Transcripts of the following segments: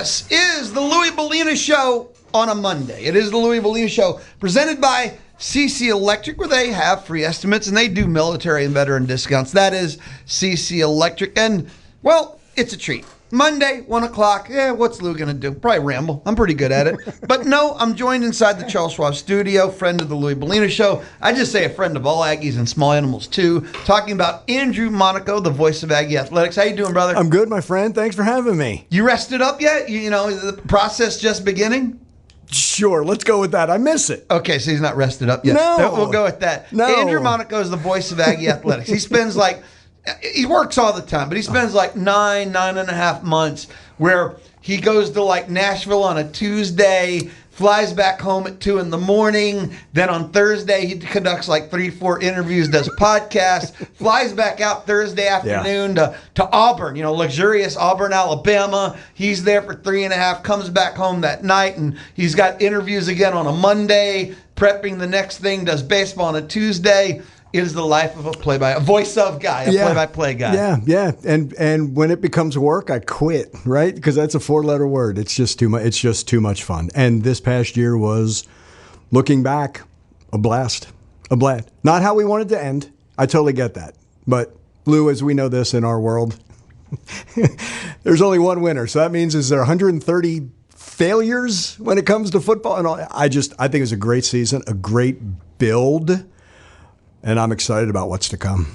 This is the Louie Bellina Show on a Monday. It is the Louie Bellina Show presented by CC Electric, where they have free estimates and they do military and veteran discounts. That is CC Electric. And, well, it's a treat. Monday, 1 o'clock. What's Lou going to do? Probably ramble. I'm pretty good at it. But no, I'm joined inside the Charles Schwab studio, friend of the Louie Bellina Show. I just say a friend of all Aggies and small animals, too. Talking about Andrew Monaco, the voice of Aggie Athletics. How you doing, brother? I'm good, my friend. Thanks for having me. You rested up yet? You know, the process just beginning? Sure, let's go with that. I miss it. Okay, so he's not rested up yet. No. We'll go with that. No. Andrew Monaco is the voice of Aggie Athletics. He spends he works all the time, but he spends like 9.5 months where he goes to Nashville on a Tuesday, flies back home at 2 a.m. Then on Thursday, he conducts 3-4 interviews, does podcasts, flies back out Thursday afternoon to Auburn, luxurious Auburn, Alabama. He's there for 3.5, comes back home that night, and he's got interviews again on a Monday, prepping the next thing, does baseball on a Tuesday. It is the life of a voice-of guy, a play-by-play guy. Yeah. And when it becomes work, I quit, right? Because that's a 4-letter word. It's just too much. It's just too much fun. And this past year was, looking back, a blast. A blast. Not how we wanted to end. I totally get that. But Lou, as we know this in our world, there's only one winner. So that means is there 130 failures when it comes to football and all? I think it was a great season, a great build. And I'm excited about what's to come.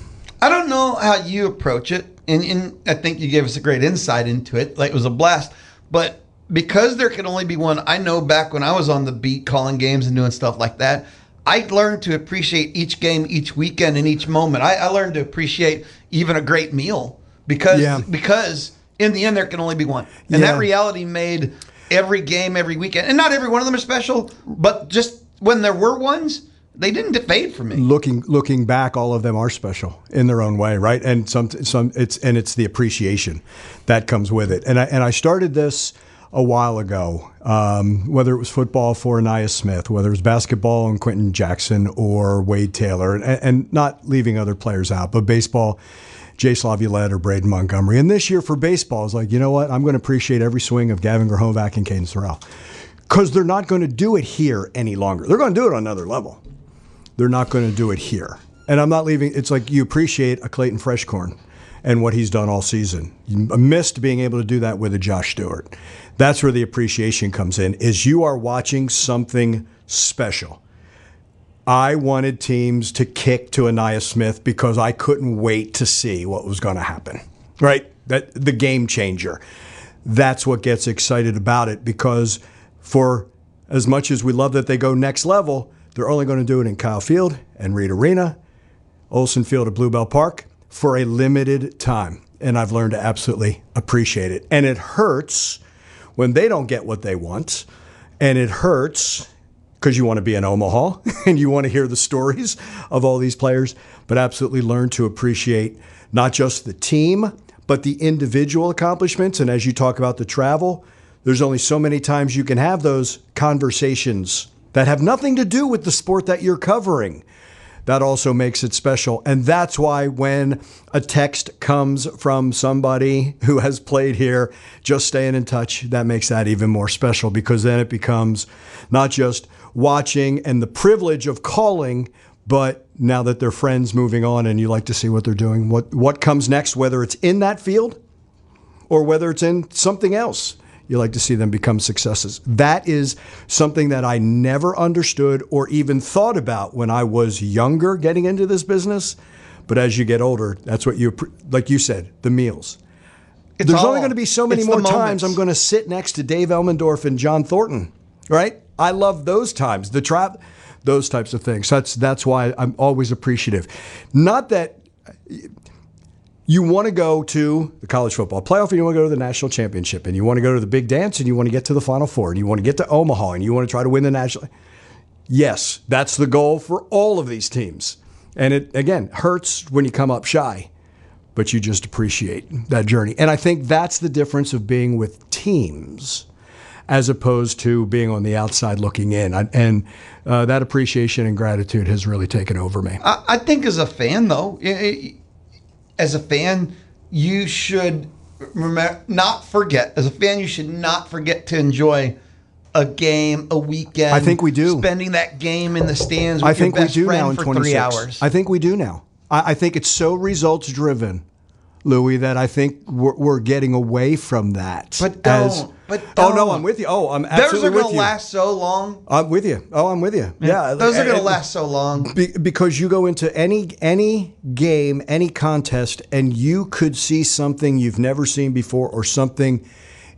I don't know how you approach it, and I think you gave us a great insight into it. It was a blast. But because there can only be one, I know back when I was on the beat calling games and doing stuff like that, I learned to appreciate each game, each weekend, and each moment. I learned to appreciate even a great meal because in the end there can only be one. And that reality made every game, every weekend, and not every one of them are special, but just when there were ones, they didn't fade for me. Looking back, all of them are special in their own way, right? And it's the appreciation that comes with it. And I started this a while ago, whether it was football for Anaya Smith, whether it was basketball and Quentin Jackson or Wade Taylor, and not leaving other players out, but baseball, Jay Slaviolette or Braden Montgomery. And this year for baseball, I was you know what? I'm going to appreciate every swing of Gavin Grahovac and Caden Sorrell. Because they're not going to do it here any longer. They're going to do it on another level. They're not going to do it here. And I'm not leaving. It's you appreciate a Clayton Freshcorn and what he's done all season. You missed being able to do that with a Josh Stewart. That's where the appreciation comes in, is you are watching something special. I wanted teams to kick to Anaya Smith because I couldn't wait to see what was going to happen, right? The game changer. That's what gets excited about it, because for as much as we love that they go next level, they're only going to do it in Kyle Field and Reed Arena, Olsen Field at Bluebell Park for a limited time. And I've learned to absolutely appreciate it. And it hurts when they don't get what they want. And it hurts because you want to be in Omaha and you want to hear the stories of all these players, but absolutely learn to appreciate not just the team, but the individual accomplishments. And as you talk about the travel, there's only so many times you can have those conversations that have nothing to do with the sport that you're covering. That also makes it special. And that's why when a text comes from somebody who has played here, just staying in touch, that makes that even more special, because then it becomes not just watching and the privilege of calling, but now that they're friends moving on and you like to see what they're doing, what comes next, whether it's in that field or whether it's in something else. You like to see them become successes. That is something that I never understood or even thought about when I was younger getting into this business. But as you get older, that's what like you said, the meals. There's only going to be so many more times I'm going to sit next to Dave Elmendorf and John Thornton, right? I love those times, those types of things. That's why I'm always appreciative. Not that you want to go to the college football playoff and you want to go to the national championship and you want to go to the big dance and you want to get to the Final Four and you want to get to Omaha and you want to try to win the national. Yes, that's the goal for all of these teams. And it, again, hurts when you come up shy, but you just appreciate that journey. And I think that's the difference of being with teams as opposed to being on the outside looking in. And that appreciation and gratitude has really taken over me. I think as a fan, though, as a fan, you should remember, not forget. As a fan, you should not forget to enjoy a game, a weekend. I think we do. Spending that game in the stands with your best friend for 3 hours. I think we do now. I think it's so results driven, Louie, that I think we're getting away from that. But don't. Oh, no, I'm with you. Oh, I'm absolutely with you. Those are going to last so long. I'm with you. Oh, I'm with you. Yeah. Those are going to last so long. Because you go into any game, any contest, and you could see something you've never seen before or something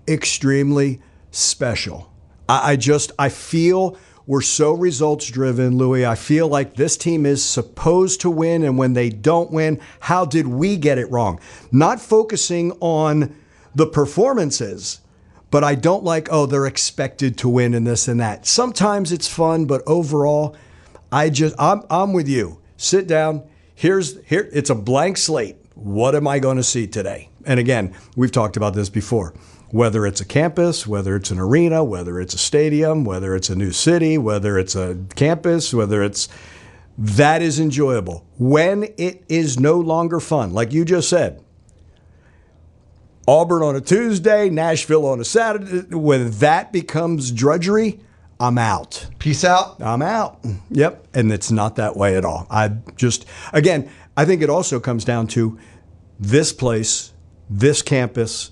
extremely special. I feel we're so results driven, Louie. I feel like this team is supposed to win, and when they don't win, how did we get it wrong? Not focusing on the performances, but I don't like, they're expected to win and this and that. Sometimes it's fun, but overall, I'm with you. Sit down. Here, it's a blank slate. What am I going to see today? And again, we've talked about this before. Whether it's a campus, whether it's an arena, whether it's a stadium, whether it's a new city, whether it's a campus, that is enjoyable. When it is no longer fun, like you just said, Auburn on a Tuesday, Nashville on a Saturday, when that becomes drudgery, I'm out. Peace out. I'm out. Yep. And it's not that way at all. I think it also comes down to this place, this campus.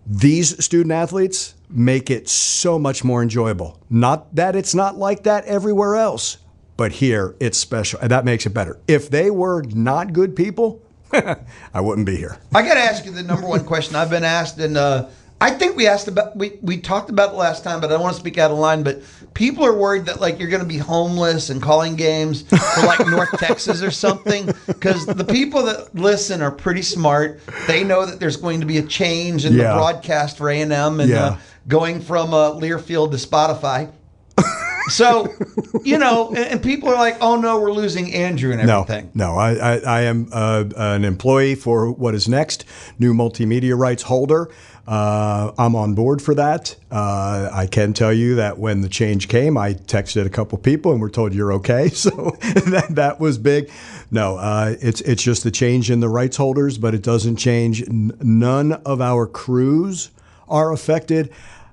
These student athletes make it so much more enjoyable. Not that it's not like that everywhere else, but here it's special, and that makes it better. If they were not good people, I wouldn't be here. I got to ask you the number one question I've been asked, and I think we talked about it last time, but I don't want to speak out of line. But people are worried that you're going to be homeless and calling games for North Texas or something, because the people that listen are pretty smart. They know that there's going to be a change in the broadcast for A&M and going from Learfield to Spotify. So, and people are like, oh no, we're losing Andrew and everything. No, I am an employee for what is next, new multimedia rights holder. I'm on board for that. I can tell you that when the change came, I texted a couple people and we're told you're okay. So that was big. No, it's just the change in the rights holders, but it doesn't change. None of our crews are affected.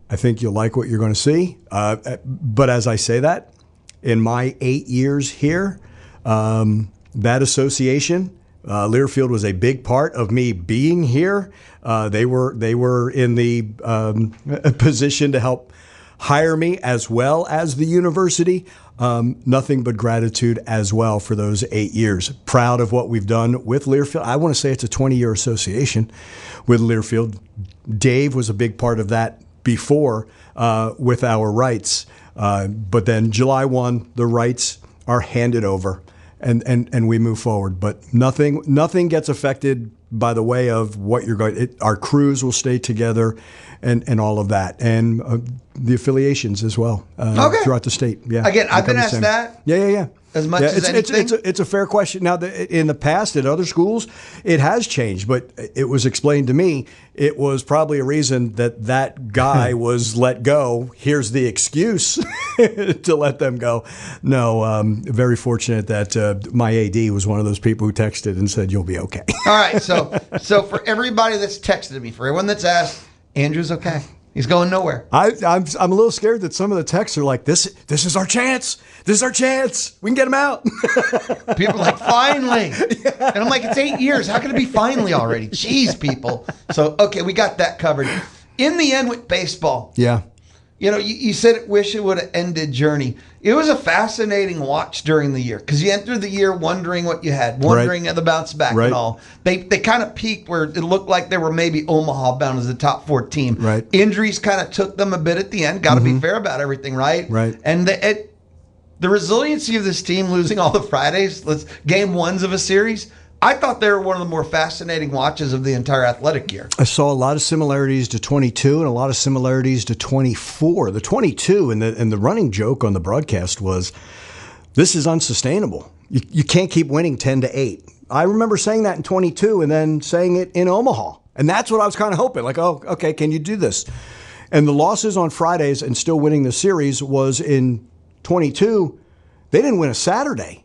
I think you'll like what you're going to see. But as I say that, in my 8 years here, that association, Learfield was a big part of me being here. They were in the position to help hire me as well as the university. Nothing but gratitude as well for those 8 years. Proud of what we've done with Learfield. I want to say it's a 20-year association with Learfield. Dave was a big part of that before with our rights. But then July 1, the rights are handed over and we move forward. But nothing gets affected by the way of what you're going. Our crews will stay together and all of that. And the affiliations as well throughout the state. Yeah. Again, I've been asked that. Yeah. As much as anything? It's a fair question. Now, in the past, at other schools, it has changed, but it was explained to me it was probably a reason that guy was let go. Here's the excuse to let them go. No, very fortunate that my AD was one of those people who texted and said, you'll be okay. All right, so for everybody that's texted me, for everyone that's asked, Andrew's okay. He's going nowhere. I'm a little scared that some of the texts are like, this is our chance. This is our chance. We can get him out. People are like, finally. Yeah. And I'm like, it's 8 years. How can it be finally already? Jeez, people. So, okay, we got that covered. In the end with baseball. Yeah. You said wish it would have ended journey. It was a fascinating watch during the year because you entered the year wondering what you had, wondering at the bounce back and all. They kind of peaked where it looked like they were maybe Omaha bound as the top 4 team. Right. Injuries kind of took them a bit at the end. Got to be fair about everything, right? Right. And the resiliency of this team losing all the Fridays, game ones of a series, I thought they were one of the more fascinating watches of the entire athletic year. I saw a lot of similarities to 22 and a lot of similarities to 24. The 22 and the running joke on the broadcast was, this is unsustainable. You can't keep winning 10-8. I remember saying that in 22 and then saying it in Omaha. And that's what I was kind of hoping. Like, oh, okay, can you do this? And the losses on Fridays and still winning the series was in 22. They didn't win a Saturday.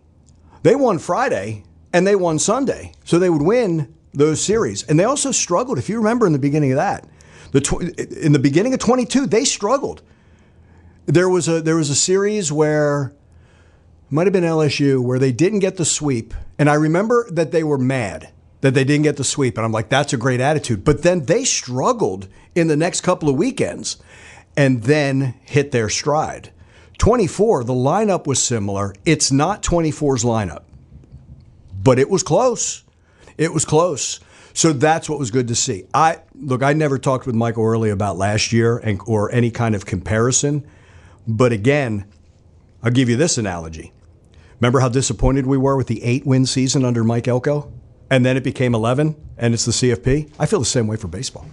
They won Friday. And they won Sunday. So they would win those series. And they also struggled, if you remember in the beginning of that. In the beginning of 22, they struggled. There was a series where, it might have been LSU, where they didn't get the sweep. And I remember that they were mad that they didn't get the sweep. And I'm like, that's a great attitude. But then they struggled in the next couple of weekends and then hit their stride. 24, the lineup was similar. It's not 24's lineup, but it was close. It was close. So that's what was good to see. I never talked with Michael early about last year or any kind of comparison. But again, I'll give you this analogy. Remember how disappointed we were with the 8-win season under Mike Elko? And then it became 11, and it's the CFP? I feel the same way for baseball.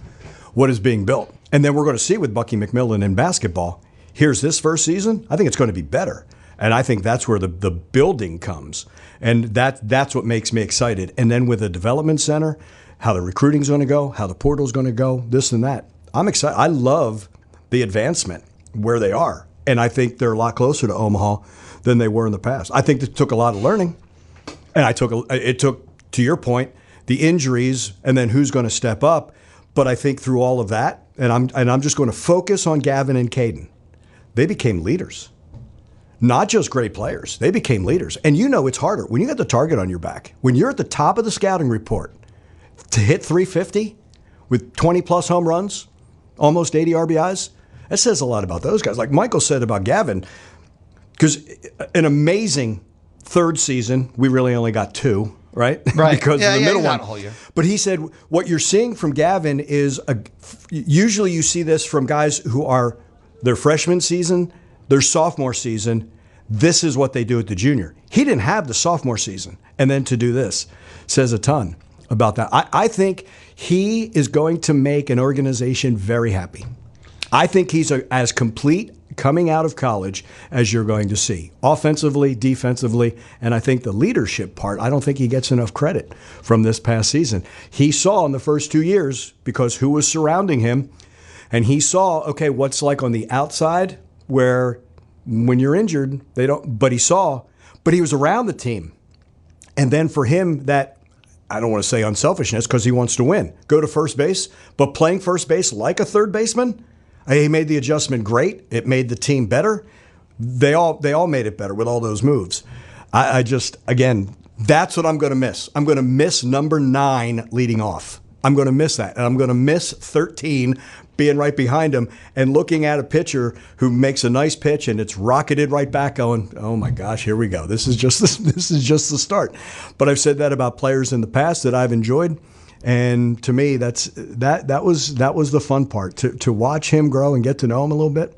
What is being built? And then we're going to see with Bucky McMillan in basketball. Here's this first season. I think it's going to be better. And I think that's where the building comes. And that's what makes me excited. And then with the development center, how the recruiting's going to go, how the portal's going to go, this and that. I'm excited. I love the advancement where they are. And I think they're a lot closer to Omaha than they were in the past. I think it took a lot of learning. And it took, to your point, the injuries and then who's going to step up. But I think through all of that, and I'm just going to focus on Gavin and Caden, they became leaders. Not just great players. They became leaders. And you know it's harder. When you got the target on your back, when you're at the top of the scouting report, to hit 350 with 20-plus home runs, almost 80 RBIs, that says a lot about those guys. Like Michael said about Gavin, because an amazing third season, we really only got 2, right? Right. Because of the middle one. Not a whole year. But he said what you're seeing from Gavin is, usually you see this from guys who are their freshman season, their sophomore season. This is what they do at the junior. He didn't have the sophomore season. And then to do this says a ton about that. I think he is going to make an organization very happy. I think he's as complete coming out of college as you're going to see, offensively, defensively, and I think the leadership part, I don't think he gets enough credit from this past season. He saw in the first 2 years, because who was surrounding him, and he saw, okay, what's like on the outside where when you're injured, they don't, but he was around the team. And then for him, that, I don't want to say unselfishness because he wants to win, go to first base, but playing first base like a third baseman, he made the adjustment great. It made the team better. They all made it better with all those moves. I just, again, that's what I'm going to miss. I'm going to miss number 9 leading off. I'm going to miss that. And I'm going to miss 13 being right behind him and looking at a pitcher who makes a nice pitch and it's rocketed right back going, oh my gosh, here we go. This is just the start. But I've said that about players in the past that I've enjoyed. And to me, that was the fun part, to watch him grow and get to know him a little bit.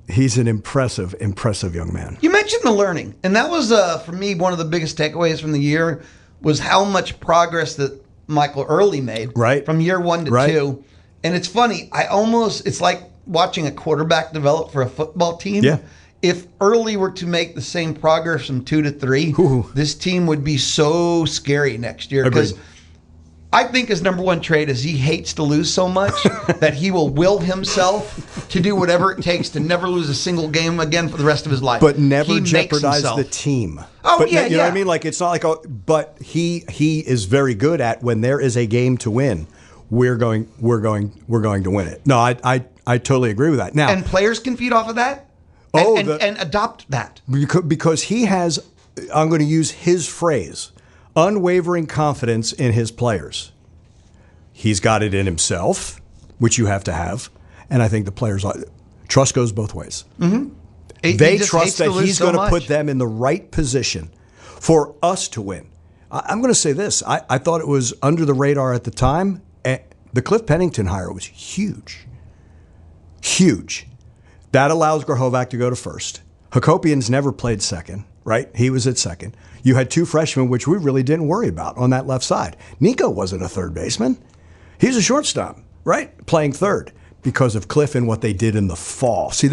He's an impressive young man. You mentioned the learning, and that was for me one of the biggest takeaways from the year was how much progress that Michael Early made from year 1 to 2. And it's funny, it's like watching a quarterback develop for a football team. Yeah. If Early were to make the same progress from 2 to 3, this team would be so scary next year. Because I think his number 1 trait is he hates to lose so much that he will himself to do whatever it takes to never lose a single game again for the rest of his life. But never jeopardize the team. Oh, but yeah, you know what I mean? Like, it's not like, but he is very good at when there is a game to win, we're going to win it. No, I totally agree with that. Now, and players can feed off of that and adopt that. Because he has, I'm going to use his phrase, unwavering confidence in his players. He's got it in himself, which you have to have, and I think the players, trust goes both ways. Mm-hmm. They trust that he's going to put them in the right position for us to win. I'm going to say this. I thought it was under the radar at the time. The Cliff Pennington hire was huge. Huge. That allows Grahovac to go to first. Hakopian's never played second, right? He was at second. You had 2 freshmen, which we really didn't worry about on that left side. Nico wasn't a third baseman. He's a shortstop, right? Playing third because of Cliff and what they did in the fall. See,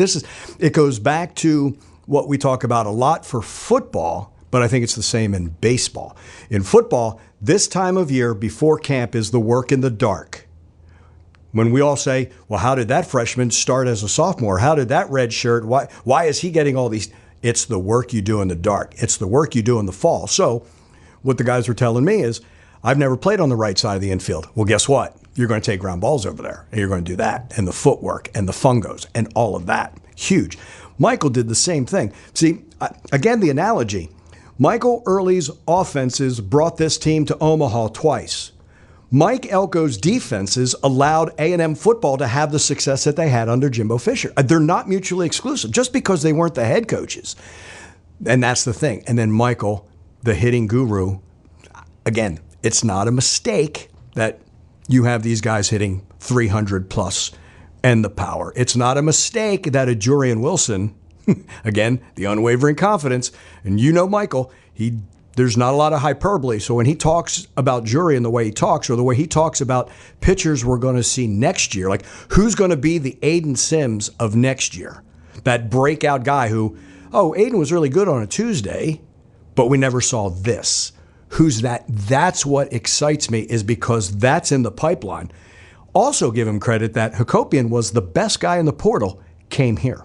it goes back to what we talk about a lot for football, but I think it's the same in baseball. In football, this time of year before camp is the work in the dark. When we all say, well, how did that freshman start as a sophomore? How did that red shirt? Why is he getting all these? It's the work you do in the dark. It's the work you do in the fall. So what the guys were telling me is, I've never played on the right side of the infield. Well, guess what? You're going to take ground balls over there, and you're going to do that, and the footwork, and the fungos, and all of that. Huge. Michael did the same thing. See, again, the analogy. Michael Early's offenses brought this team to Omaha twice. Mike Elko's defenses allowed A&M football to have the success that they had under Jimbo Fisher. They're not mutually exclusive, just because they weren't the head coaches. And that's the thing. And then Michael, the hitting guru, again, it's not a mistake that you have these guys hitting 300 plus and the power. It's not a mistake that a Jurian Wilson, again, the unwavering confidence, and you know Michael, there's not a lot of hyperbole. So when he talks about Jurian the way he talks, or the way he talks about pitchers we're going to see next year, like who's going to be the Aiden Sims of next year? That breakout guy who, Aiden was really good on a Tuesday, but we never saw this. Who's that? That's what excites me, is because that's in the pipeline. Also give him credit that Hakopian was the best guy in the portal, came here.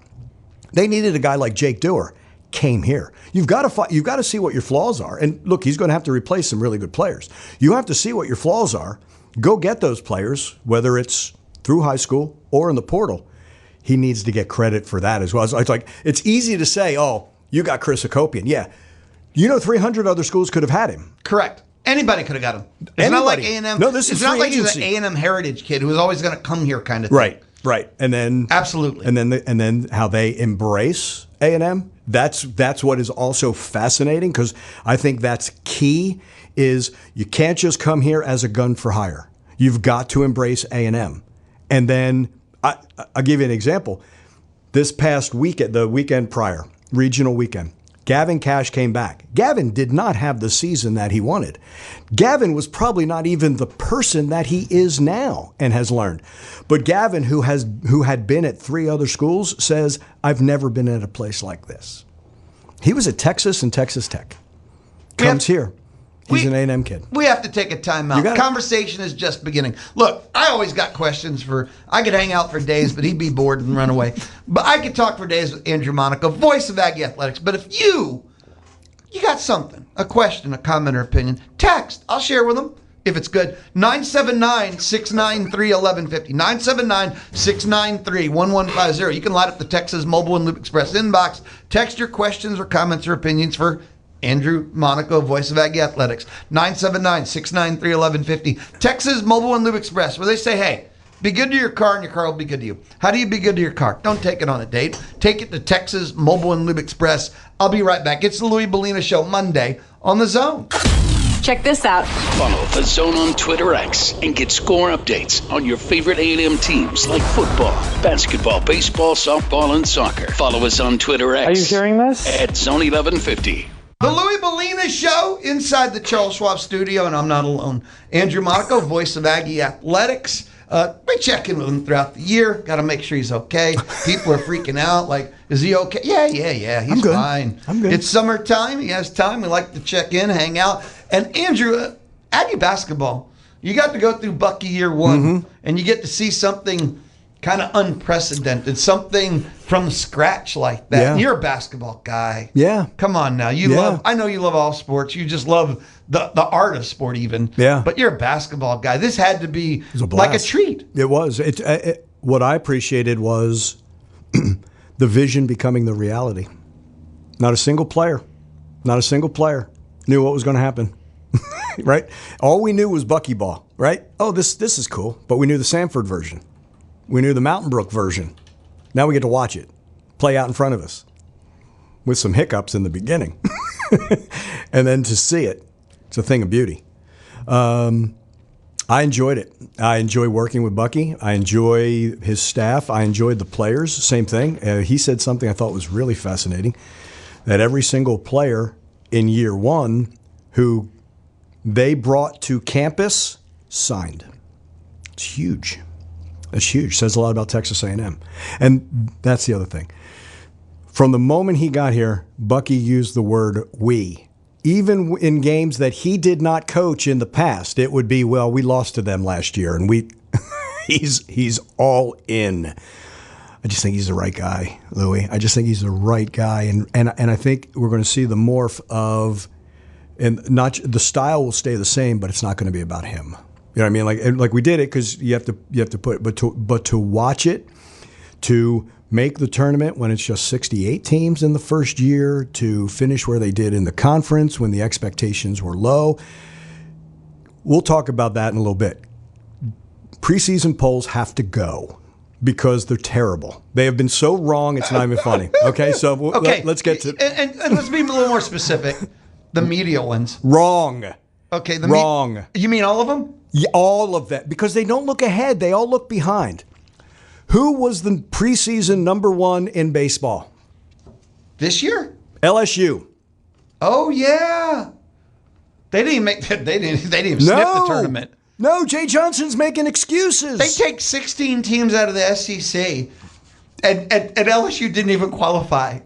They needed a guy like Jake Dewar, came here. You've got to see what your flaws are. And look, he's going to have to replace some really good players. You have to see what your flaws are. Go get those players, whether it's through high school or in the portal. He needs to get credit for that as well. It's like, it's easy to say, you got Chris Hakopian. Yeah. 300 other schools could have had him. Correct. Anybody could have got him. It's not like A&M. No, this is it's not like he's agency. an A&M heritage kid who was always going to come here kind of thing. Right. And then absolutely. And then how they embrace A&M. That's what is also fascinating, because I think that's key. Is you can't just come here as a gun for hire. You've got to embrace A&M. And then I'll give you an example. This past weekend, the weekend prior, regional weekend, Gavin Cash came back. Gavin did not have the season that he wanted. Gavin was probably not even the person that he is now and has learned. But Gavin, who had been at 3 other schools, says, I've never been at a place like this. He was at Texas and Texas Tech. Comes here. He's an A&M kid. We have to take a timeout. Conversation is just beginning. Look, I always got questions I could hang out for days, but he'd be bored and run away. But I could talk for days with Andrew Monaco, voice of Aggie Athletics. But if you got something, a question, a comment, or opinion, text. I'll share with them if it's good. 979-693-1150. 979-693-1150. You can light up the Texas Mobile and Loop Express inbox. Text your questions or comments or opinions for Andrew Monaco, voice of Aggie Athletics. 979-693-1150. Texas Mobile and Lube Express, where they say, hey, be good to your car and your car will be good to you. How do you be good to your car? Don't take it on a date. Take it to Texas Mobile and Lube Express. I'll be right back. It's the Louie Bellina Show Monday on The Zone. Check this out. Follow The Zone on Twitter X and get score updates on your favorite A&M teams like football, basketball, baseball, softball, and soccer. Follow us on Twitter X. Are you hearing this? At Zone 1150. The Louie Bellina Show inside the Charles Schwab studio, and I'm not alone. Andrew Monaco, voice of Aggie Athletics. We check in with him throughout the year. Got to make sure he's okay. People are freaking out. Like, is he okay? Yeah. He's fine. I'm good. It's summertime. He has time. We like to check in, hang out. And Andrew, Aggie Basketball, you got to go through Bucky year one, and you get to see something kind of unprecedented, something from scratch like that. Yeah. You're a basketball guy. Yeah. Come on now. I know you love all sports. You just love the art of sport even. Yeah. But you're a basketball guy. This had to be a like a treat. It was. What I appreciated was the vision becoming the reality. Not a single player knew what was going to happen. Right? All we knew was Bucky ball, right? Oh, this is cool. But we knew the Sanford version. We knew the Mountain Brook version. Now we get to watch it play out in front of us with some hiccups in the beginning. And then to see it, it's a thing of beauty. I enjoyed it. I enjoy working with Bucky. I enjoy his staff. I enjoyed the players. Same thing. He said something I thought was really fascinating, that every single player in year one who they brought to campus signed. It's huge. That's huge. Says a lot about Texas A&M. And that's the other thing. From the moment he got here, Bucky used the word we. Even in games that he did not coach in the past, it would be, well, we lost to them last year, and he's all in. I just think he's the right guy, Louie. I just think he's the right guy, and I think we're going to see the morph of And not the style will stay the same, but it's not going to be about him. You know what I mean? Like we did it because you have to put, but to watch it, to make the tournament when it's just 68 teams in the first year, to finish where they did in the conference when the expectations were low. We'll talk about that in a little bit. Preseason polls have to go because they're terrible. They have been so wrong, it's not even funny. Okay, so let's get to... And let's be a little more specific. The media ones. Wrong. Okay, wrong. You mean all of them? Yeah, all of that. Because they don't look ahead. They all look behind. Who was the preseason number one in baseball? This year? LSU. Oh, yeah. They didn't even sniff the tournament. No, Jay Johnson's making excuses. They take 16 teams out of the SEC, and LSU didn't even qualify.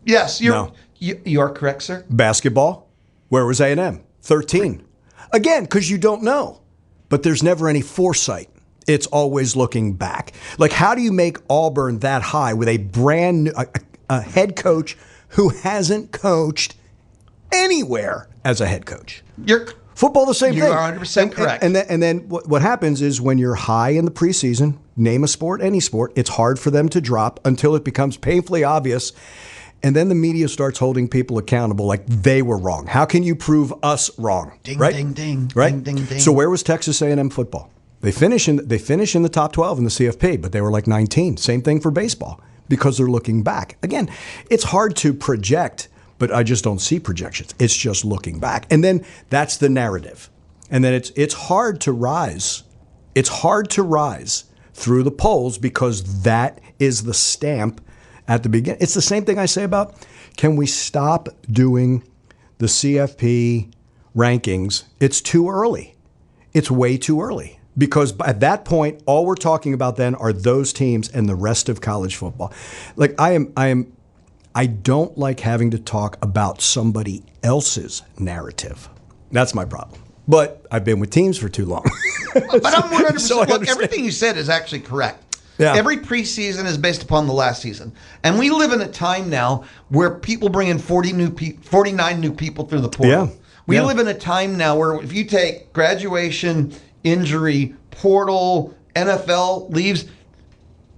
Yes, you are correct, sir. Basketball, where was A&M? 13. Again, because you don't know. But there's never any foresight. It's always looking back. Like, how do you make Auburn that high with a brand new a head coach who hasn't coached anywhere as a head coach? Football, the same thing. You are 100% correct. And then what happens is when you're high in the preseason, name a sport, any sport, it's hard for them to drop until it becomes painfully obvious. And then the media starts holding people accountable like they were wrong. How can you prove us wrong? Ding, right? ding, ding. Right? Ding, ding, ding. So where was Texas A&M football? They finish in the top 12 in the CFP, but they were like 19. Same thing for baseball because they're looking back. Again, it's hard to project, but I just don't see projections. It's just looking back. And then that's the narrative. And then it's hard to rise. It's hard to rise through the polls because that is the stamp at the beginning. It's the same thing I say about, can we stop doing the CFP rankings? It's too early. It's way too early. Because at that point, all we're talking about then are those teams and the rest of college football. Like I don't like having to talk about somebody else's narrative. That's my problem. But I've been with teams for too long. But I'm 100%. So look, everything you said is actually correct. Yeah. Every preseason is based upon the last season. And we live in a time now where people bring in 49 new people through the portal. Yeah. We live in a time now where if you take graduation, injury, portal, NFL leaves,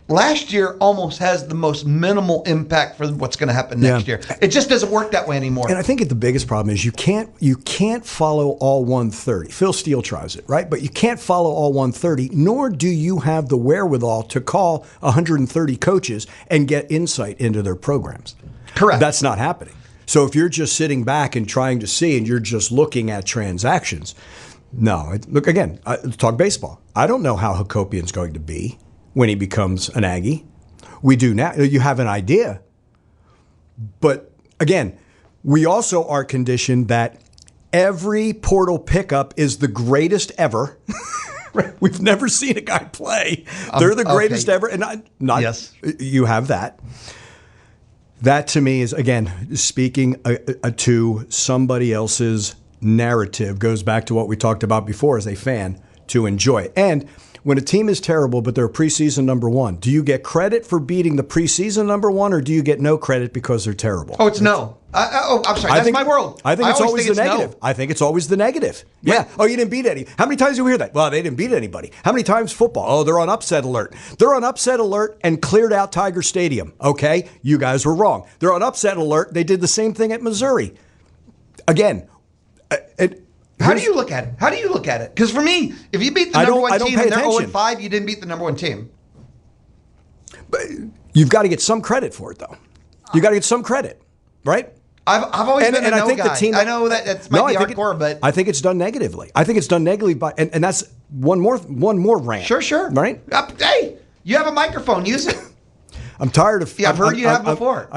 last year almost has the most minimal impact for what's going to happen next year. It just doesn't work that way anymore. And I think the biggest problem is you can't follow all 130. Phil Steele tries it, right? But you can't follow all 130, nor do you have the wherewithal to call 130 coaches and get insight into their programs. Correct. That's not happening. So if you're just sitting back and trying to see and you're just looking at transactions, no. Look, again, let's talk baseball. I don't know how Hakopian's going to be when he becomes an Aggie. We do now. You have an idea. But again, we also are conditioned that every portal pickup is the greatest ever. We've never seen a guy play. They're the greatest ever. And not yes. You have that. That to me is, again, speaking to somebody else's narrative, goes back to what we talked about before as a fan, to enjoy it. And when a team is terrible, but they're preseason number one, do you get credit for beating the preseason number one, or do you get no credit because they're terrible? Oh, it's no. I'm sorry. That's my world. I think it's always the negative. I think it's always the negative. Yeah. Oh, you didn't beat any. How many times do we hear that? Well, they didn't beat anybody. How many times football? Oh, they're on upset alert. They're on upset alert and cleared out Tiger Stadium. Okay, you guys were wrong. They're on upset alert. They did the same thing at Missouri. Again, how do you look at it? How do you look at it? Because for me, if you beat the number one team and they're 0-5, you didn't beat the number one team. But you've got to get some credit for it, though. You got to get some credit, right? I've always been a no guy. The team I know that might be hardcore, but I think it's done negatively. I think it's done negatively by, and that's one more rant. Sure. Right? Hey, you have a microphone. Use it. I'm tired of. Yeah, I've heard you have before.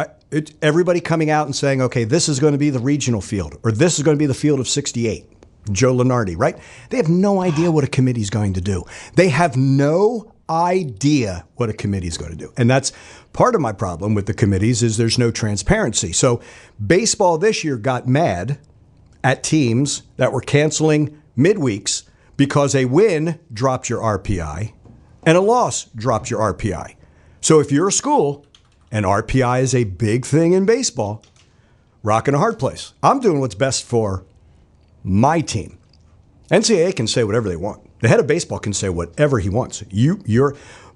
Everybody coming out and saying, okay, this is going to be the regional field, or this is going to be the field of 68. Joe Lunardi, right? They have no idea what a committee is going to do. They have no idea what a committee is going to do. And that's part of my problem with the committees is there's no transparency. So baseball this year got mad at teams that were canceling midweeks because a win dropped your RPI and a loss dropped your RPI. So if you're a school and RPI is a big thing in baseball, rock in a hard place. I'm doing what's best for my team. NCAA can say whatever they want. The head of baseball can say whatever he wants.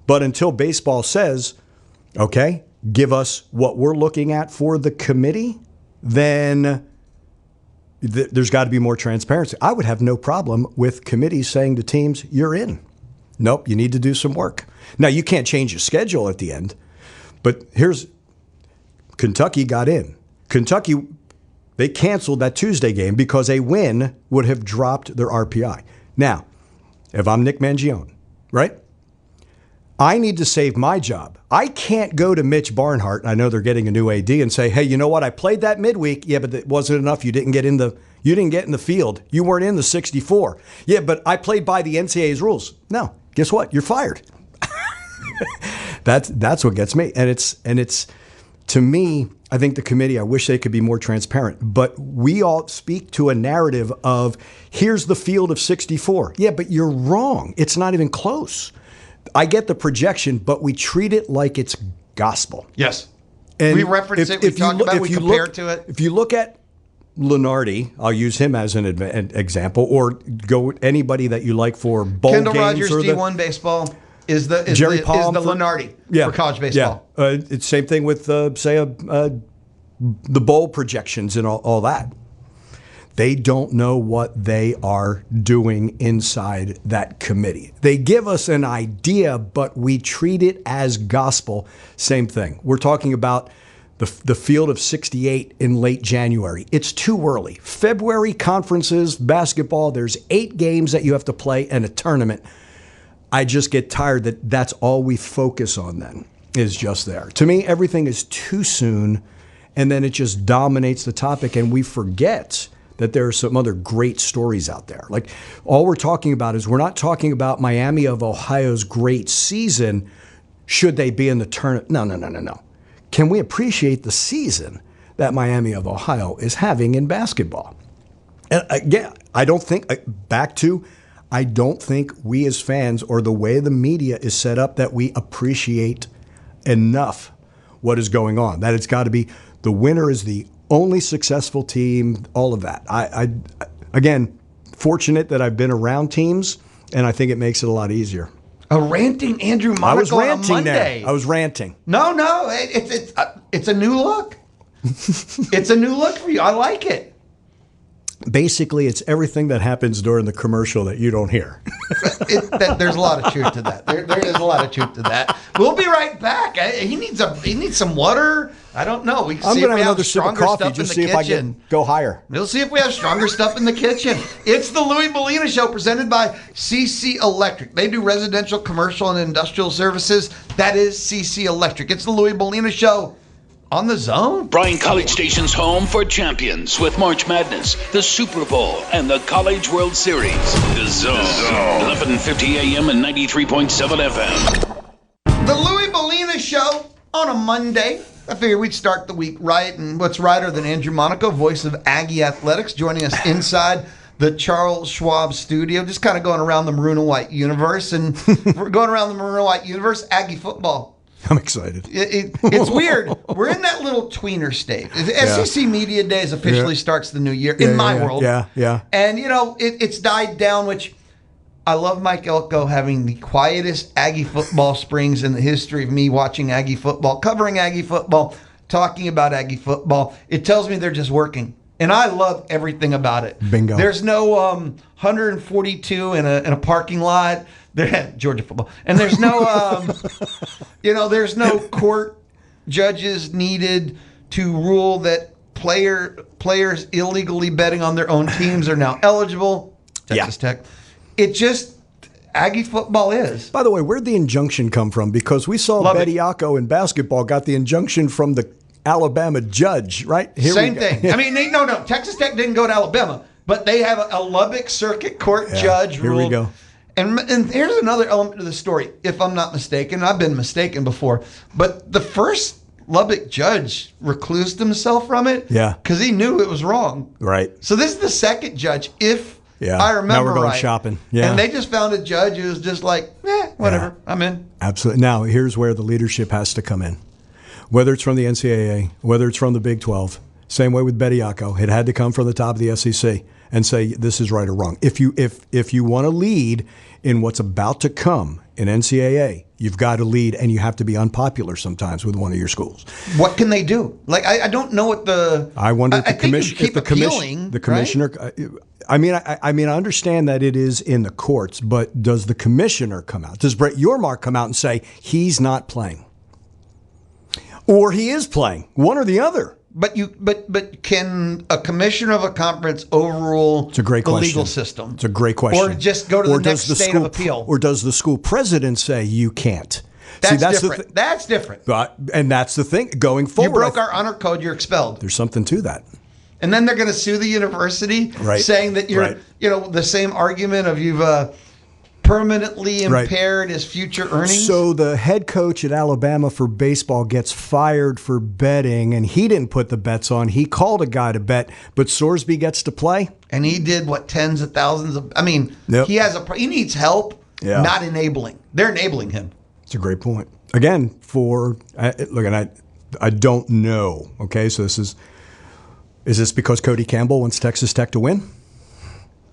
But until baseball says, okay, give us what we're looking at for the committee, then there's got to be more transparency. I would have no problem with committees saying to teams, you're in. Nope, you need to do some work. Now, you can't change your schedule at the end, but Kentucky got in. Kentucky, they canceled that Tuesday game because a win would have dropped their RPI. Now, if I'm Nick Mangione, right? I need to save my job. I can't go to Mitch Barnhart, I know they're getting a new AD, and say, hey, you know what? I played that midweek. Yeah, but it wasn't enough. You didn't get in the field. You weren't in the 64. Yeah, but I played by the NCAA's rules. No, guess what? You're fired. That's what gets me. And it's to me, I think the committee, I wish they could be more transparent, but we all speak to a narrative of here's the field of 64. Yeah, but you're wrong. It's not even close. I get the projection, but we treat it like it's gospel. Yes. And we reference it, we talk about it, we compare it to it. If you look at Lenardi, I'll use him as an example, or go anybody that you like for bowl Kendall games. Rogers, D1 baseball is the Lenardi for college baseball. Yeah, it's same thing with the bowl projections and all that. They don't know what they are doing inside that committee. They give us an idea, but we treat it as gospel. Same thing. We're talking about the field of 68 in late January. It's too early. February conferences, basketball, there's 8 games that you have to play and a tournament. I just get tired that that's all we focus on then is just there. To me, everything is too soon, and then it just dominates the topic, and we forget that there are some other great stories out there. Like, all we're talking about is we're not talking about Miami of Ohio's great season. Should they be in the tournament? No. Can we appreciate the season that Miami of Ohio is having in basketball? And again, I don't think we as fans or the way the media is set up that we appreciate enough what is going on. That it's got to be the winner is the only successful team, all of that. I again, fortunate that I've been around teams, and I think it makes it a lot easier. A ranting Andrew Monaco I was ranting on a Monday. there. I was ranting. No, it's a new look. It's a new look for you. I like it. Basically, it's everything that happens during the commercial that you don't hear. There's a lot of truth to that. There is a lot of truth to that. We'll be right back. He needs some water. I don't know. We can I'm see going if to we have have another sip of stronger coffee stuff in just the see if I kitchen. can go higher. We'll see if we have stronger stuff in the kitchen. It's the Louie Bellina Show presented by CC Electric. They do residential, commercial, and industrial services. That is CC Electric. It's the Louie Bellina Show. On the Zone. Bryan College Station's home for champions with March Madness, the Super Bowl, and the College World Series. The Zone. 11:50 a.m. and 93.7 FM. The Louie Bellina Show on a Monday. I figured we'd start the week right, and what's righter than Andrew Monaco, voice of Aggie Athletics, joining us inside the Charles Schwab studio, just kind of going around the maroon and white universe. And we're going around the maroon and white universe, Aggie Football. I'm excited. It's weird. We're in that little tweener state. SEC Media Days officially starts the new year in my world. Yeah. And, it's died down, which I love Mike Elko having the quietest Aggie football springs in the history of me watching Aggie football, covering Aggie football, talking about Aggie football. It tells me they're just working. And I love everything about it. Bingo. There's no 142 in a parking lot. Georgia football. And there's no, there's no court judges needed to rule that players illegally betting on their own teams are now eligible. Texas Tech. It just, Aggie football is. By the way, where'd the injunction come from? Because we saw Bediako in basketball got the injunction from the Alabama judge, right? Same thing. I mean, no. Texas Tech didn't go to Alabama, but they have a Lubbock Circuit Court judge ruled. Here we go. And here's another element of the story, if I'm not mistaken. I've been mistaken before, but the first Lubbock judge reclused himself from it because he knew it was wrong. Right. So this is the second judge, if I remember right. Now we're going shopping. Yeah. And they just found a judge who was just like, whatever, I'm in. Absolutely. Now, here's where the leadership has to come in. Whether it's from the NCAA, whether it's from the Big 12, Same way with Bediako. It had to come from the top of the SEC and say this is right or wrong. If you want to lead in what's about to come in NCAA, you've got to lead, and you have to be unpopular sometimes with one of your schools. What can they do? Like I don't know what the. I wonder if the commissioner. Right? I mean, I understand that it is in the courts, but does the commissioner come out? Does Brett Yormark come out and say he's not playing, or he is playing? One or the other. But can a commissioner of a conference overrule it's a great the question. legal system? It's a great question. Or just go to the next state of appeal? Or does the school president say you can't? That's different. That's different. And that's the thing. Going forward, you broke our honor code, you're expelled. There's something to that. And then they're going to sue the university, saying that you're, the same argument of you've permanently impaired his future earnings. So the head coach at Alabama for baseball gets fired for betting, and he didn't put the bets on. He called a guy to bet, but Sorsby gets to play. And he did tens of thousands of. I mean, he needs help, not enabling. They're enabling him. It's a great point. Again, I don't know. Okay, so is this because Cody Campbell wants Texas Tech to win?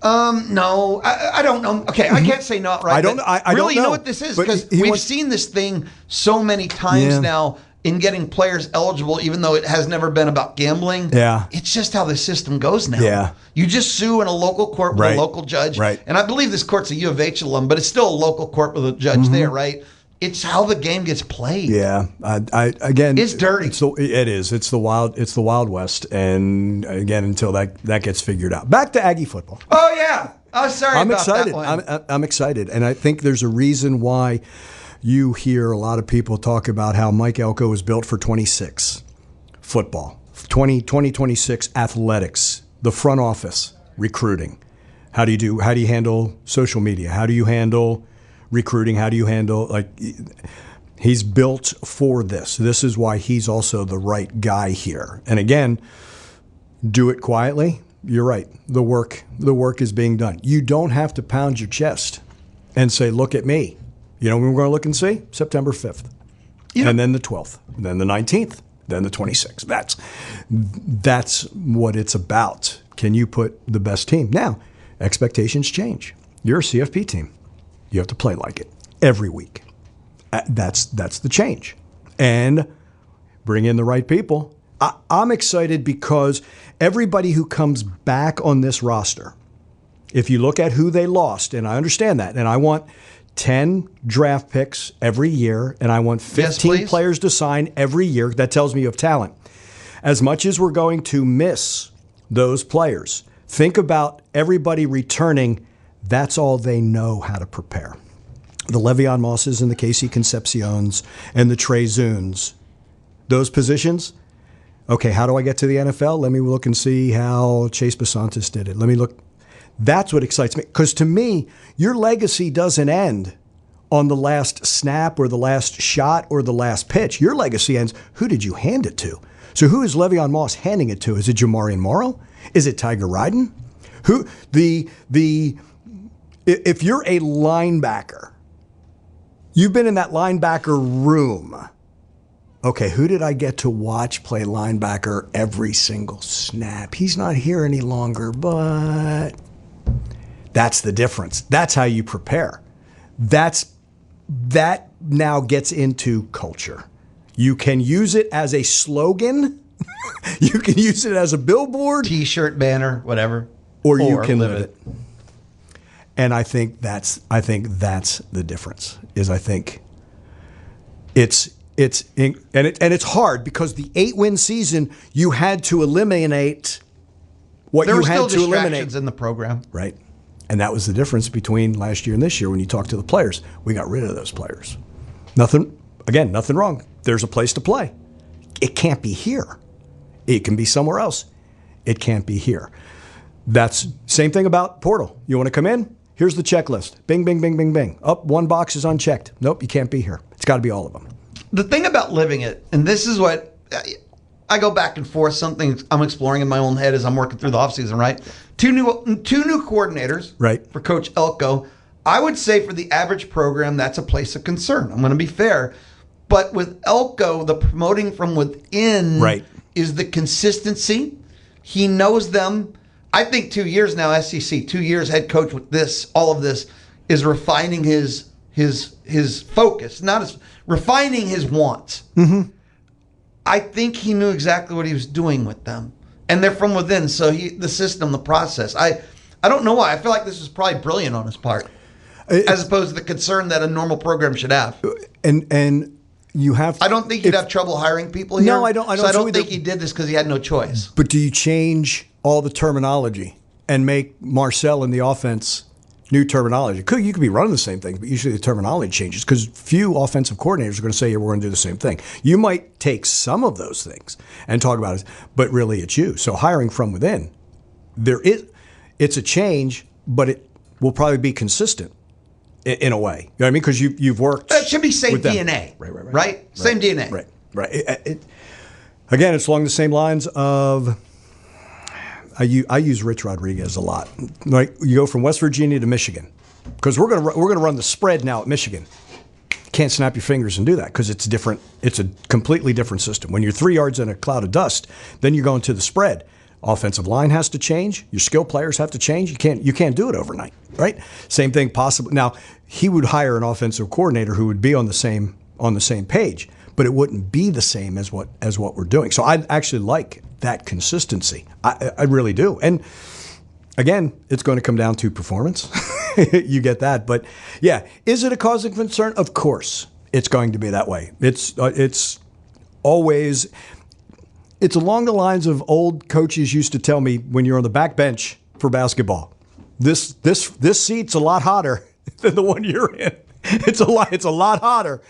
No, I don't know. Okay, I can't say not right. I don't know. You know what this is? Because we've seen this thing so many times now in getting players eligible, even though it has never been about gambling. Yeah. It's just how the system goes now. Yeah. You just sue in a local court with a local judge. Right. And I believe this court's a U of H alum, but it's still a local court with a judge there, right? It's how the game gets played. Yeah, again, it's dirty. It is. It's the Wild West, and again, until that gets figured out. Back to Aggie football. Oh yeah. Oh, sorry. I'm about excited. That one. I'm excited, and I think there's a reason why you hear a lot of people talk about how Mike Elko was built for 26 football, 2026 athletics, the front office recruiting. How do you handle social media? How do you handle recruiting? How do you handle he's built for this. This is why he's also the right guy here. And again, do it quietly. You're right. The work is being done. You don't have to pound your chest and say, look at me. You know when we're going to look and see? September 5th. And then the 12th. Then the 19th. Then the 26th. That's what it's about. Can you put the best team? Now, expectations change. You're a CFP team. You have to play like it every week. That's the change. And bring in the right people. I'm excited because everybody who comes back on this roster, if you look at who they lost, and I understand that, and I want 10 draft picks every year, and I want 15 players to sign every year. That tells me you have talent. As much as we're going to miss those players, think about everybody returning. That's all they know how to prepare. The Le'Veon Mosses and the Casey Concepciones and the Trey Zunes, those positions. Okay, how do I get to the NFL? Let me look and see how Chase Basantis did it. Let me look. That's what excites me. Because to me, your legacy doesn't end on the last snap or the last shot or the last pitch. Your legacy ends, who did you hand it to? So who is Le'Veon Moss handing it to? Is it Jamarian Morrow? Is it Tiger Ryden? If you're a linebacker, you've been in that linebacker room. Okay, who did I get to watch play linebacker every single snap? He's not here any longer, but that's the difference. That's how you prepare. That now gets into culture. You can use it as a slogan. You can use it as a billboard. T-shirt, banner, whatever. Or you can live it. And I think that's the difference. I think it's hard because the 8-win season you had to eliminate what you had to eliminate. There were still distractions in the program, right? And that was the difference between last year and this year. When you talk to the players, we got rid of those players. Nothing wrong. There's a place to play. It can't be here. It can be somewhere else. It can't be here. That's same thing about portal. You want to come in? Here's the checklist. Bing, bing, bing, bing, bing. Up, one box is unchecked. Nope, you can't be here. It's got to be all of them. The thing about living it, and this is what I go back and forth, something I'm exploring in my own head as I'm working through the offseason, right? Two new coordinators for Coach Elko. I would say for the average program, that's a place of concern. I'm going to be fair. But with Elko, the promoting from within is the consistency. He knows them. I think 2 years now, SEC, 2 years head coach with this, all of this, is refining his focus, refining his wants. Mm-hmm. I think he knew exactly what he was doing with them. And they're from within, so the system, the process. I don't know why. I feel like this was probably brilliant on his part, as opposed to the concern that a normal program should have. And you have. I don't think you'd have trouble hiring people here. No, I don't. I don't think he did this because he had no choice. But do you change all the terminology and make Marcel in the offense new terminology? You could be running the same thing, but usually the terminology changes because few offensive coordinators are going to say, "Yeah, we're going to do the same thing." You might take some of those things and talk about it, but really it's you. So hiring from within, it's a change, but it will probably be consistent in a way. You know what I mean? Because you've worked. It should be same DNA, right? Same DNA, right. Again, it's along the same lines of. I use Rich Rodriguez a lot. Like you go from West Virginia to Michigan, because we're gonna run the spread now at Michigan. Can't snap your fingers and do that because it's different. It's a completely different system. When you're 3 yards in a cloud of dust, then you're going to the spread. Offensive line has to change. Your skill players have to change. You can't do it overnight, right? Same thing possibly. Now he would hire an offensive coordinator who would be on the same page, but it wouldn't be the same as what we're doing. So I actually like that consistency. I really do. And again, it's going to come down to performance. You get that. But yeah, is it a cause of concern? Of course, it's going to be that way. It's always. It's along the lines of old coaches used to tell me when you're on the back bench for basketball. This seat's a lot hotter than the one you're in. It's a lot hotter.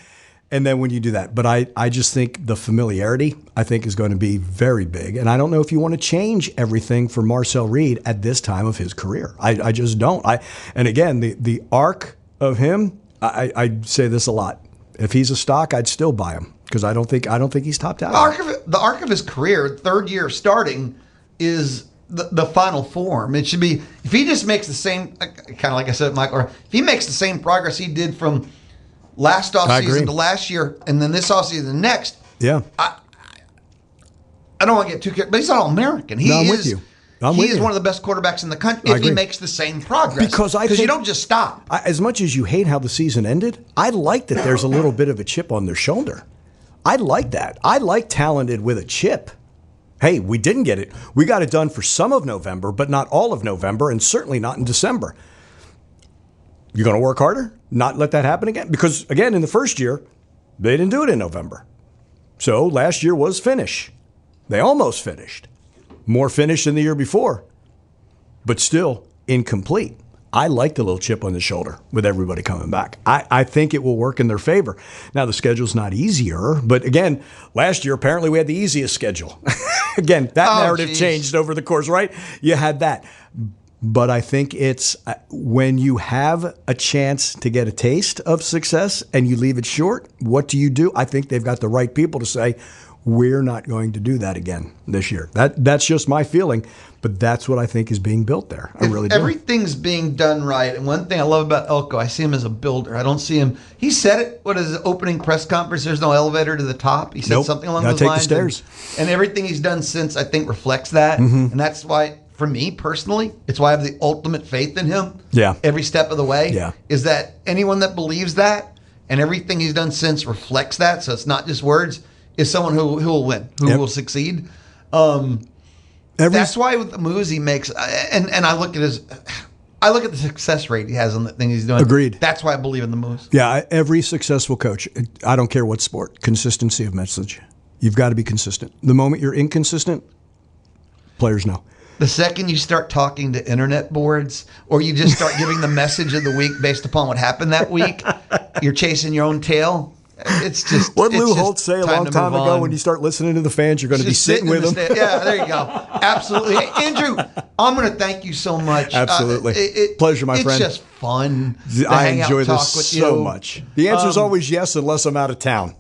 And then when you do that, but I just think the familiarity, I think, is going to be very big. And I don't know if you want to change everything for Marcel Reed at this time of his career. I just don't. And again, the arc of him, I say this a lot. If he's a stock, I'd still buy him because I don't think he's topped out. The arc of his career, third year starting, is the final form. It should be, if he just makes the same, kind of like I said, Michael, if he makes the same progress he did from last offseason to last year, and then this offseason the next. Yeah. I don't want to get too careful, but he's not All-American. I'm with you. He is one of the best quarterbacks in the country if he makes the same progress. Because you don't just stop. As much as you hate how the season ended, I like that there's a little bit of a chip on their shoulder. I like that. I like talented with a chip. Hey, we didn't get it. We got it done for some of November, but not all of November, and certainly not in December. You're going to work harder? Not let that happen again? Because, again, in the first year, they didn't do it in November. So last year was finish. They almost finished. More finish than the year before, but still incomplete. I like the little chip on the shoulder with everybody coming back. I think it will work in their favor. Now, the schedule's not easier, but again, last year, apparently we had the easiest schedule. Again, that narrative changed over the course, right? You had that. But I think it's when you have a chance to get a taste of success and you leave it short, what do? I think they've got the right people to say, we're not going to do that again this year. That's just my feeling, but that's what I think is being built there. I really do. Everything's being done right. And one thing I love about Elko, I see him as a builder. I don't see him. He said it, what is his opening press conference? There's no elevator to the top. He said something along those lines. Gotta take the stairs. And everything he's done since, I think, reflects that. Mm-hmm. And that's why, for me personally, it's why I have the ultimate faith in him. Yeah. Every step of the way. Yeah. Is that anyone that believes that and everything he's done since reflects that, so it's not just words, is someone who will win, who will succeed. That's why with the moves he makes, and I look at the success rate he has on the thing he's doing. Agreed. That's why I believe in the moves. Yeah, every successful coach, I don't care what sport, consistency of message. You've got to be consistent. The moment you're inconsistent, players know. The second you start talking to internet boards, or you just start giving the message of the week based upon what happened that week, you're chasing your own tail. It's just what Lou Holtz say a long time ago. When you start listening to the fans, you're going to be sitting with them. Yeah, there you go. Absolutely. Hey, Andrew, I'm going to thank you so much. Absolutely. Pleasure, my friend. It's just fun to I hang enjoy out and this talk with so you. much. The answer is always yes, unless I'm out of town.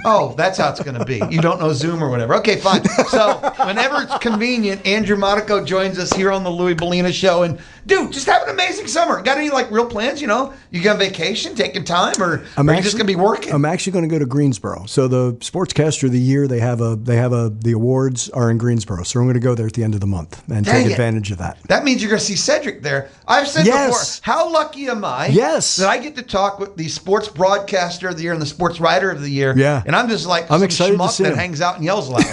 Oh, that's how it's going to be. You don't know Zoom or whatever. Okay, fine. So whenever it's convenient, Andrew Monaco joins us here on the Louie Bellina Show. And Dude, just have an amazing summer. Got any like real plans? You know, you got vacation, taking time, or are you just gonna be working? I'm actually going to go to Greensboro. So the Sportscaster of the Year, the awards are in Greensboro. So I'm going to go there at the end of the month and take advantage of that. That means you're going to see Cedric there. I've said before, how lucky am I? Yes. That I get to talk with the Sports Broadcaster of the Year and the Sports Writer of the Year. Yeah. And I'm just like I'm some excited to see that him. hangs out and yells loud.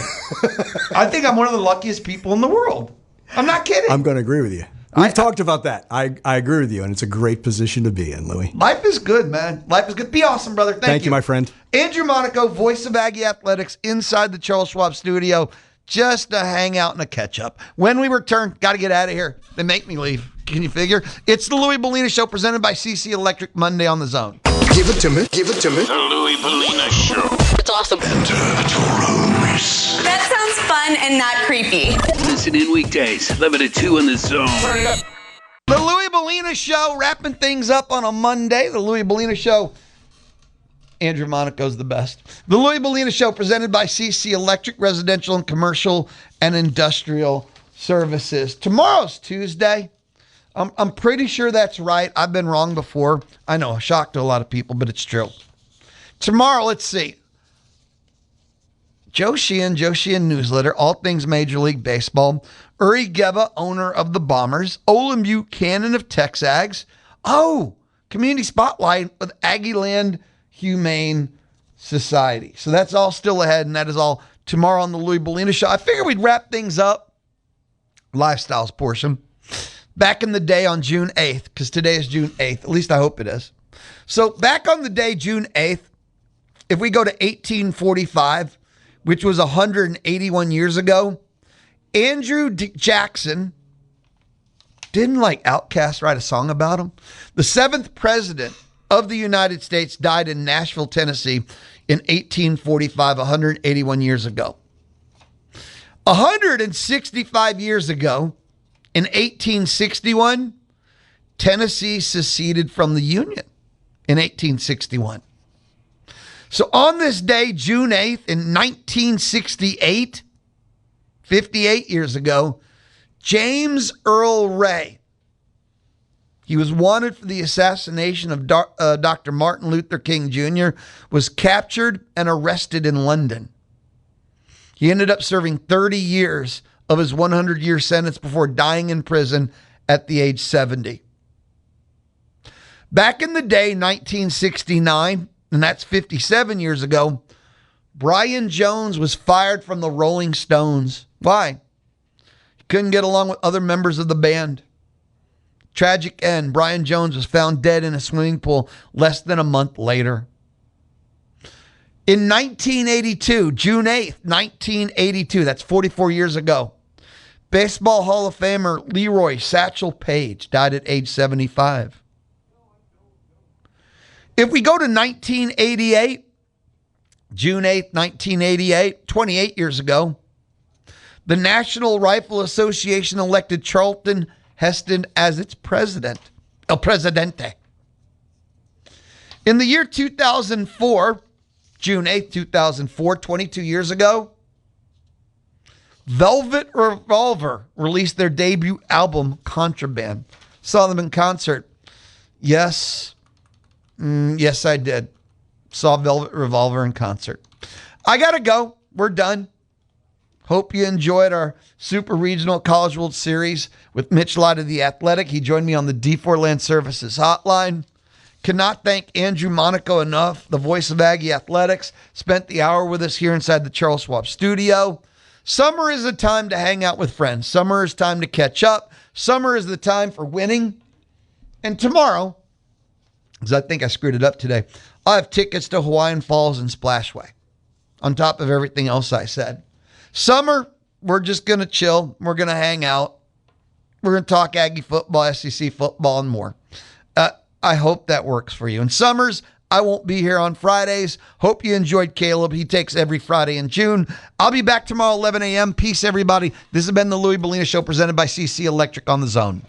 I think I'm one of the luckiest people in the world. I'm not kidding. I'm going to agree with you. We've talked about that. I agree with you, and it's a great position to be in, Louie. Life is good, man. Life is good. Be awesome, brother. Thank you, my friend. Andrew Monaco, voice of Aggie Athletics, inside the Charles Schwab studio, just a hangout and a catch-up. When we return, got to get out of here. They make me leave. Can you figure? It's the Louie Bellina Show, presented by CC Electric, Monday on the Zone. Give it to me. Give it to me. The Louie Bellina Show. It's awesome. Enter the Rose. That sounds fun and not creepy. Listen in weekdays, 11 to 2 on the Zone. The Louie Bellina Show, wrapping things up on a Monday. The Louie Bellina Show. Andrew Monaco's the best. The Louie Bellina Show, presented by CC Electric, residential and commercial and industrial services. Tomorrow's Tuesday. I'm pretty sure that's right. I've been wrong before. I know, a shock to a lot of people, but it's true. Tomorrow, let's see. Joe Sheehan Newsletter, all things Major League Baseball. Uri Geba, owner of the Bombers. Olin Buchanan of Texags. Oh, Community Spotlight with Aggie Land Humane Society. So that's all still ahead, and that is all tomorrow on the Louie Bellina Show. I figured we'd wrap things up. Lifestyles portion. Back in the day on June 8th, because today is June 8th. At least I hope it is. So back on the day, June 8th, if we go to 1845, which was 181 years ago, Andrew Jackson, didn't like Outkast write a song about him? The 7th president of the United States died in Nashville, Tennessee in 1845, 181 years ago. 165 years ago, in 1861, Tennessee seceded from the Union in 1861. So on this day, June 8th, in 1968, 58 years ago, James Earl Ray, he was wanted for the assassination of Dr. Martin Luther King Jr., was captured and arrested in London. He ended up serving 30 years of his 100-year sentence before dying in prison at the age 70. Back in the day, 1969, and that's 57 years ago, Brian Jones was fired from the Rolling Stones. Why? He couldn't get along with other members of the band. Tragic end. Brian Jones was found dead in a swimming pool less than a month later. In 1982, June 8th, 1982, that's 44 years ago, Baseball Hall of Famer Leroy Satchel Paige died at age 75. If we go to 1988, June 8th, 1988, 28 years ago, the National Rifle Association elected Charlton Heston as its president, El Presidente. In the year 2004, June 8th, 2004, 22 years ago, Velvet Revolver released their debut album, Contraband. Saw them in concert. Yes, I did. Saw Velvet Revolver in concert. I got to go. We're done. Hope you enjoyed our Super Regional College World Series with Mitch Lott of The Athletic. He joined me on the D4 Land Services hotline. Cannot thank Andrew Monaco enough, the voice of Aggie Athletics. Spent the hour with us here inside the Charles Schwab studio. Summer is a time to hang out with friends. Summer is time to catch up. Summer is the time for winning. And tomorrow, because I think I screwed it up today, I have tickets to Hawaiian Falls and Splashway, on top of everything else I said. Summer, we're just going to chill. We're going to hang out. We're going to talk Aggie football, SEC football, and more. I hope that works for you. In summers, I won't be here on Fridays. Hope you enjoyed Caleb. He takes every Friday in June. I'll be back tomorrow, 11 a.m. Peace, everybody. This has been the Louie Bellina Show, presented by CC Electric on the Zone.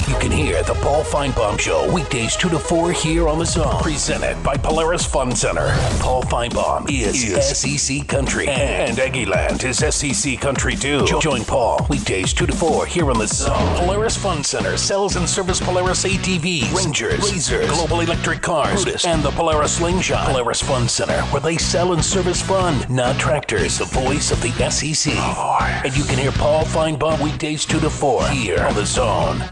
You can hear the Paul Feinbaum Show weekdays 2 to 4 here on the Zone. Presented by Polaris Fun Center. Paul Feinbaum is SEC Country, and Aggieland is SEC Country too. Join Paul weekdays 2 to 4 here on the Zone. Polaris Fun Center sells and service Polaris ATVs, Rangers, Razors, Global Electric Cars, Brutus, and the Polaris Slingshot. Polaris Fun Center, where they sell and service fun, not tractors. The voice of the SEC. And you can hear Paul Feinbaum weekdays 2 to 4 here on the Zone.